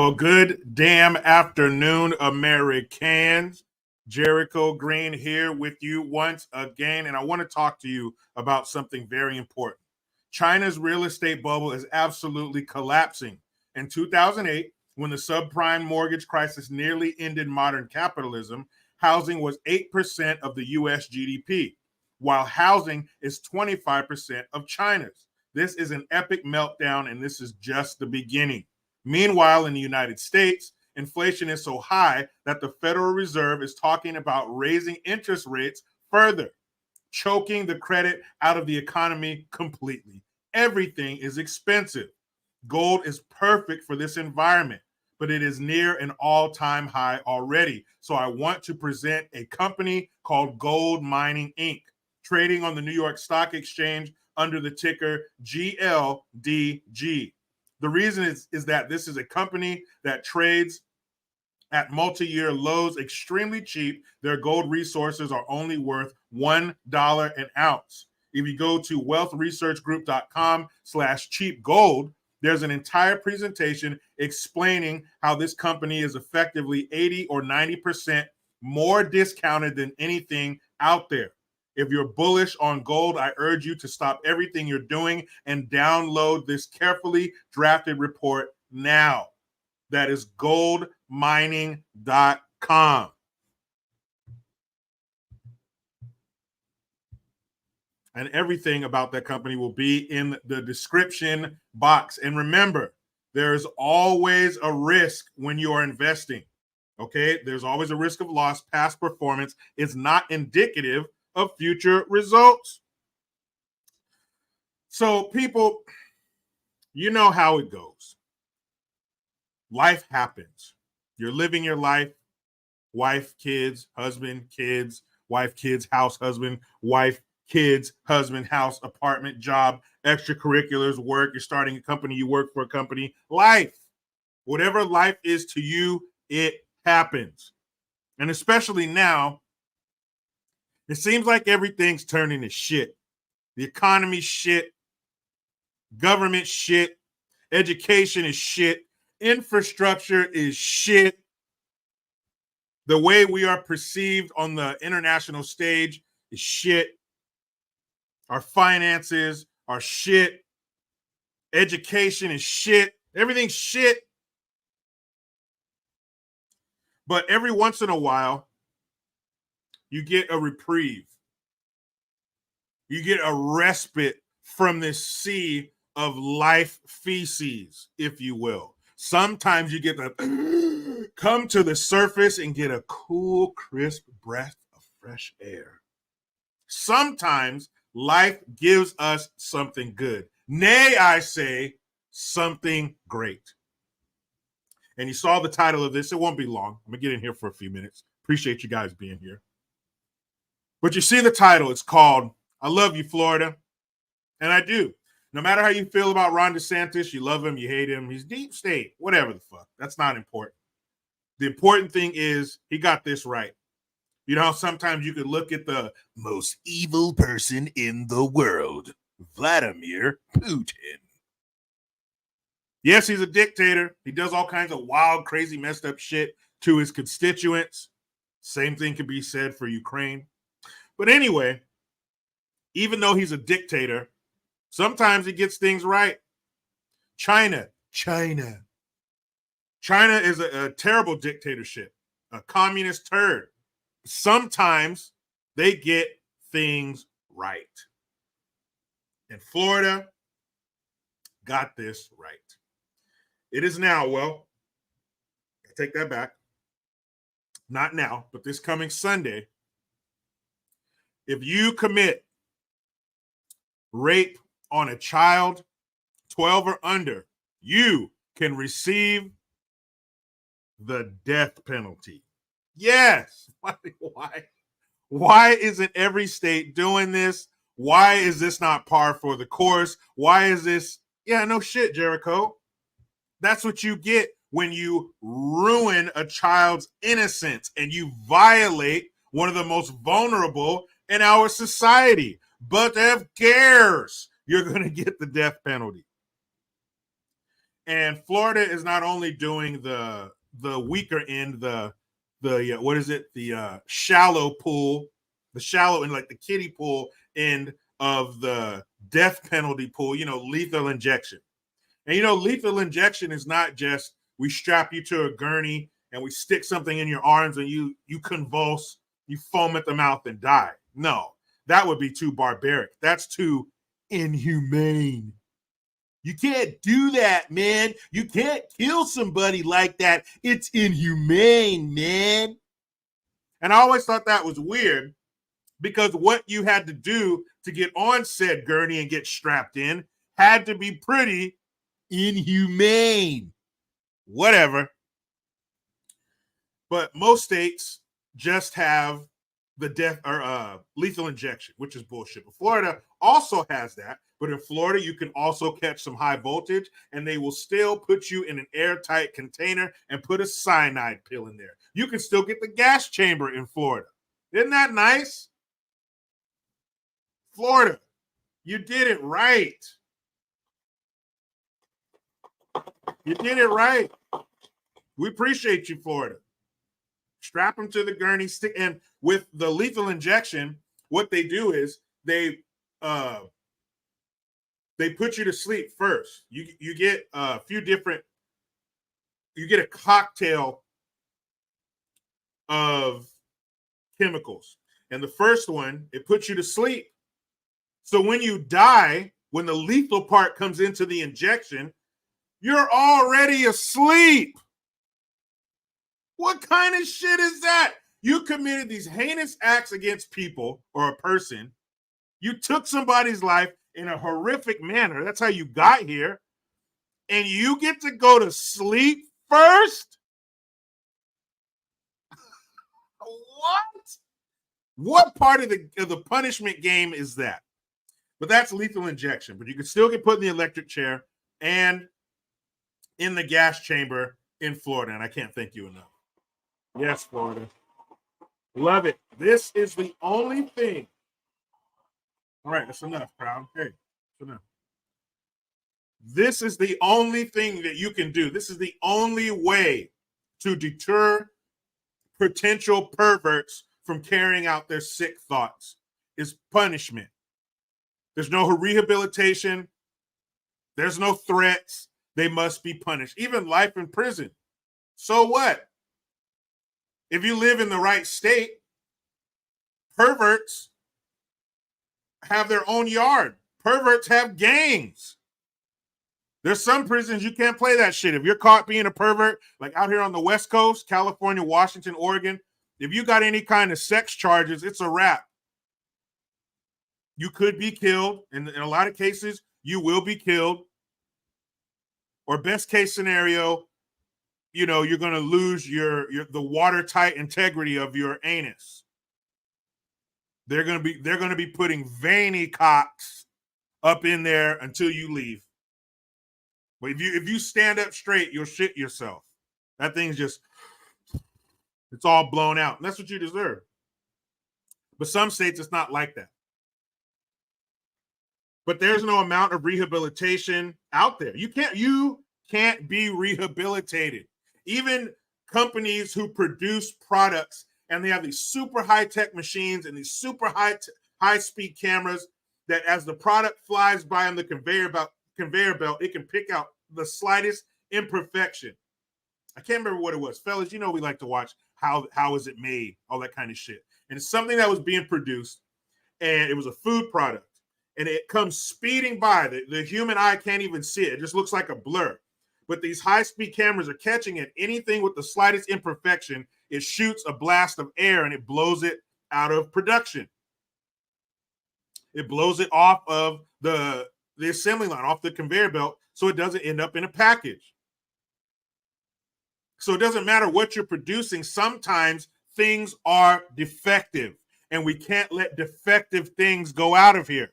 Well, good damn afternoon, Americans. Jericho Green here with you once again, and I want to talk to you about something very important. China's real estate bubble is absolutely collapsing. In 2008, when the subprime mortgage crisis nearly ended modern capitalism, housing was 8% of the US GDP, while housing is 25% of China's. This is an epic meltdown, and this is just the beginning. Meanwhile, in the United States, inflation is so high that the Federal Reserve is talking about raising interest rates further, choking the credit out of the economy completely. Everything is expensive. Gold is perfect for this environment, but it is near an all-time high already. So I want to present a company called Gold Mining Inc., trading on the New York Stock Exchange under the ticker GLDG. The reason is that this is a company that trades at multi-year lows extremely cheap. Their gold resources are only worth $1 an ounce. If you go to wealthresearchgroup.com/cheap gold, there's an entire presentation explaining how this company is effectively 80 or 90% more discounted than anything out there. If you're bullish on gold, I urge you to stop everything you're doing and download this carefully drafted report now. That is goldmining.com. And everything about that company will be in the description box. And remember, there's always a risk when you are investing. Okay? There's always a risk of loss. Past performance is not indicative of future results. So, people, you know how it goes. Life happens. You're living your life. Wife, kids, husband, kids, wife, kids, house, husband, wife, kids, husband, house, apartment, job, extracurriculars, work. You're starting a company. You work for a company. Life. Whatever life is to you, it happens. And especially now, it seems like everything's turning to shit. The economy shit. Government shit. Education is shit. Infrastructure is shit. The way we are perceived on the international stage is shit. Our finances are shit. Education is shit. Everything's shit. But every once in a while, you get a reprieve. You get a respite from this sea of life feces, if you will. Sometimes you get to come to the surface and get a cool, crisp breath of fresh air. Sometimes life gives us something good. Nay, I say, something great. And you saw the title of this. It won't be long. I'm going to get in here for a few minutes. Appreciate you guys being here. But you see the title. It's called I Love You, Florida. And I do. No matter how you feel about Ron DeSantis, you love him, you hate him, he's deep state, whatever the fuck. That's not important. The important thing is he got this right. You know how sometimes you could look at the most evil person in the world, Vladimir Putin. Yes, he's a dictator. He does all kinds of wild, crazy, messed up shit to his constituents. Same thing can be said for Ukraine. But anyway, even though he's a dictator, sometimes he gets things right. China is a terrible dictatorship, a communist turd. Sometimes they get things right. And Florida got this right. It is now, well, I take that back. Not now, but this coming Sunday. If you commit rape on a child 12 or under, you can receive the death penalty. Yes. Why isn't every state doing this? Why is this not par for the course? Why is this? Yeah, no shit, Jericho. That's what you get when you ruin a child's innocence and you violate one of the most vulnerable in our society. But who cares? You're going to get the death penalty. And Florida is not only doing the weaker end, the what is it? The shallow pool, the shallow and like the kiddie pool end of the death penalty pool, lethal injection. And lethal injection is not just we strap you to a gurney and we stick something in your arms and you convulse, you foam at the mouth and die. No, that would be too barbaric. That's too inhumane. You can't do that, man. You can't kill somebody like that. It's inhumane, man. And I always thought that was weird because what you had to do to get on said gurney and get strapped in had to be pretty inhumane. Whatever. But most states just have the death or lethal injection, which is bullshit. But Florida also has that. But in Florida, you can also catch some high voltage, and they will still put you in an airtight container and put a cyanide pill in there. You can still get the gas chamber in Florida. Isn't that nice? Florida, you did it right. You did it right. We appreciate you, Florida. Strap them to the gurney stick, and with the lethal injection, what they do is they put you to sleep first. You get a few different. You get a cocktail of chemicals, and the first one it puts you to sleep. So when you die, when the lethal part comes into the injection, you're already asleep. What kind of shit is that? You committed these heinous acts against people or a person. You took somebody's life in a horrific manner. That's how you got here. And you get to go to sleep first? What? What part of the punishment game is that? But that's lethal injection. But you can still get put in the electric chair and in the gas chamber in Florida. And I can't thank you enough. Yes, Florida. Love it. This is the only thing. All right, that's enough, crowd. Hey, that's enough. This is the only thing that you can do. This is the only way to deter potential perverts from carrying out their sick thoughts is punishment. There's no rehabilitation. There's no threats. They must be punished. Even life in prison. So what? If you live in the right state, perverts have their own yard. Perverts have gangs. There's some prisons you can't play that shit. If you're caught being a pervert, like out here on the West Coast, California, Washington, Oregon, if you got any kind of sex charges, it's a wrap. You could be killed. In a lot of cases, you will be killed. Or best case scenario, you're going to lose the watertight integrity of your anus. They're going to be putting veiny cocks up in there until you leave. But if you stand up straight, you'll shit yourself. That thing's it's all blown out. And that's what you deserve. But some states, it's not like that. But there's no amount of rehabilitation out there. You can't be rehabilitated. Even companies who produce products and they have these super high-tech machines and these super high-speed cameras that as the product flies by on the conveyor belt, it can pick out the slightest imperfection. I can't remember what it was. Fellas, we like to watch how is it made, all that kind of shit. And it's something that was being produced, and it was a food product. And it comes speeding by. The human eye can't even see it. It just looks like a blur. But these high-speed cameras are catching it. Anything with the slightest imperfection, it shoots a blast of air and it blows it out of production. It blows it off of the assembly line, off the conveyor belt, so it doesn't end up in a package. So it doesn't matter what you're producing. Sometimes things are defective, and we can't let defective things go out of here.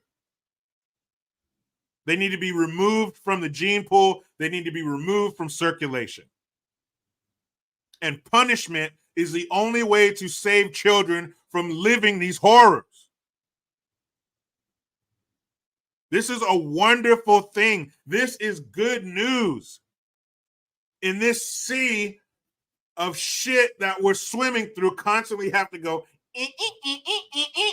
They need to be removed from the gene pool. They need to be removed from circulation. And punishment is the only way to save children from living these horrors. This is a wonderful thing. This is good news. in this sea of shit that we're swimming through, constantly have to go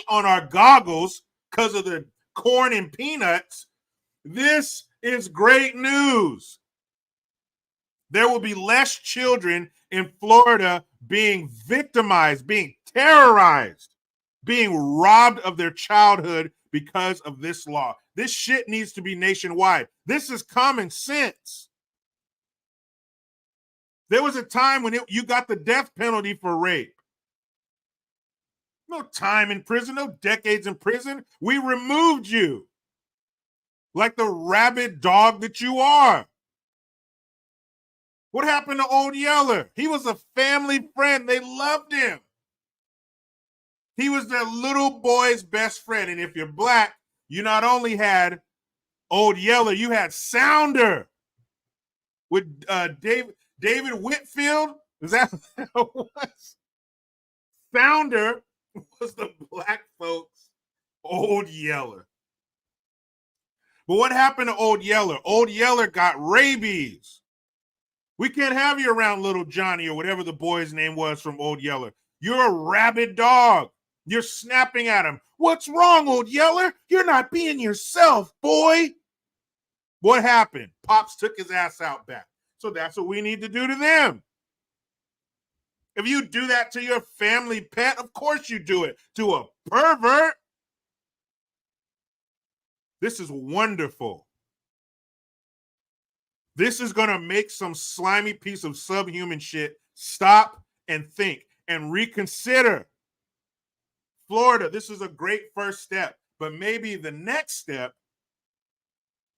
on our goggles because of the corn and peanuts. This is great news. There will be less children in Florida being victimized, being terrorized, being robbed of their childhood because of this law. This shit needs to be nationwide. This is common sense. There was a time when you got the death penalty for rape. No time in prison, no decades in prison. We removed you like the rabid dog that you are. What happened to Old Yeller? He was a family friend. They loved him. He was their little boy's best friend. And if you're black, you not only had Old Yeller, you had Sounder with David Whitfield. Is that what it was? Sounder was the black folks' Old Yeller. But what happened to Old Yeller? Old Yeller got rabies. We can't have you around little Johnny or whatever the boy's name was from Old Yeller. You're a rabid dog. You're snapping at him. What's wrong, Old Yeller? You're not being yourself, boy. What happened? Pops took his ass out back. So that's what we need to do to them. If you do that to your family pet, of course you do it to a pervert. This is wonderful. This is going to make some slimy piece of subhuman shit stop and think and reconsider. Florida, this is a great first step, but maybe the next step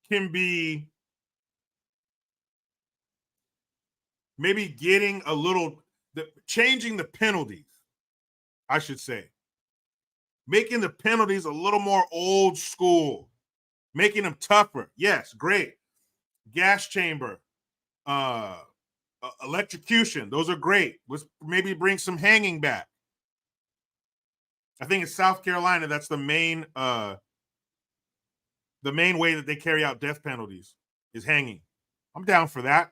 can be maybe getting a little, changing the penalties, I should say. Making the penalties a little more old school. Making them tougher. Yes, great. Gas chamber, electrocution. Those are great. Let's maybe bring some hanging back. I think in South Carolina, that's the main way that they carry out death penalties is hanging. I'm down for that.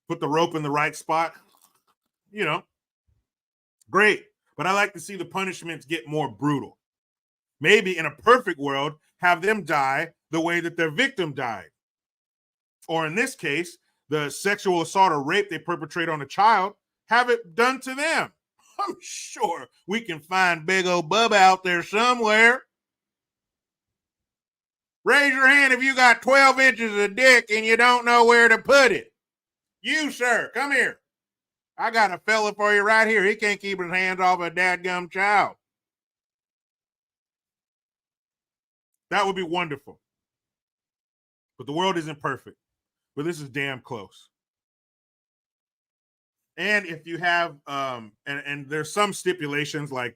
Put the rope in the right spot. You know, great. But I like to see the punishments get more brutal. Maybe in a perfect world, have them die the way that their victim died. Or in this case, the sexual assault or rape they perpetrate on a child, have it done to them. I'm sure we can find big old Bubba out there somewhere. Raise your hand if you got 12 inches of dick and you don't know where to put it. You, sir, come here. I got a fella for you right here. He can't keep his hands off a dadgum child. That would be wonderful. But the world isn't perfect. But this is damn close. And if you have, and there's some stipulations like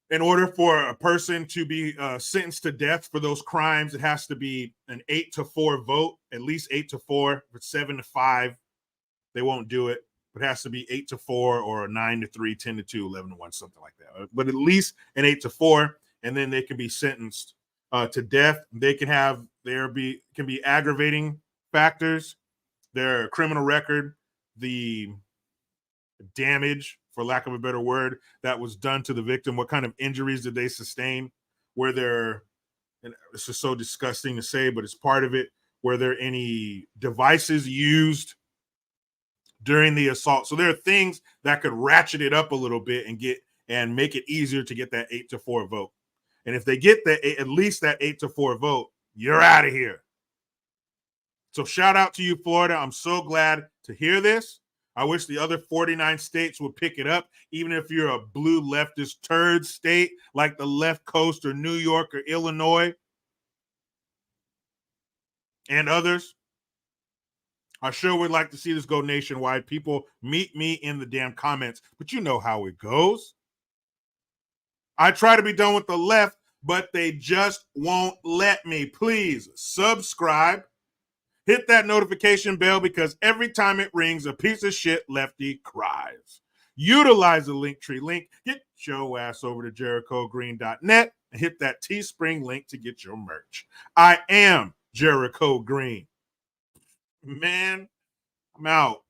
in order for a person to be sentenced to death for those crimes, it has to be an 8-4 vote, at least 8-4. If it's 7-5, they won't do it. But it has to be 8-4 or 9-3, 10-2, 11-1, something like that. But at least an 8-4, and then they can be sentenced to death. They can have can be aggravating factors, their criminal record, the damage, for lack of a better word, that was done to the victim. What kind of injuries did they sustain? Were there, and it's just so disgusting to say, but it's part of it, were there any devices used during the assault? So there are things that could ratchet it up a little bit and make it easier to get that 8-4 vote. And if they get at least that 8-4 vote, you're out of here. So shout out to you, Florida. I'm so glad to hear this. I wish the other 49 states would pick it up, even if you're a blue leftist turd state like the left coast or New York or Illinois and others. I sure would like to see this go nationwide. People, meet me in the damn comments, but you know how it goes. I try to be done with the left, but they just won't let me. Please subscribe. Hit that notification bell because every time it rings, a piece of shit lefty cries. Utilize the Linktree link. Get your ass over to JerichoGreen.net and hit that Teespring link to get your merch. I am Jericho Green. Man, I'm out.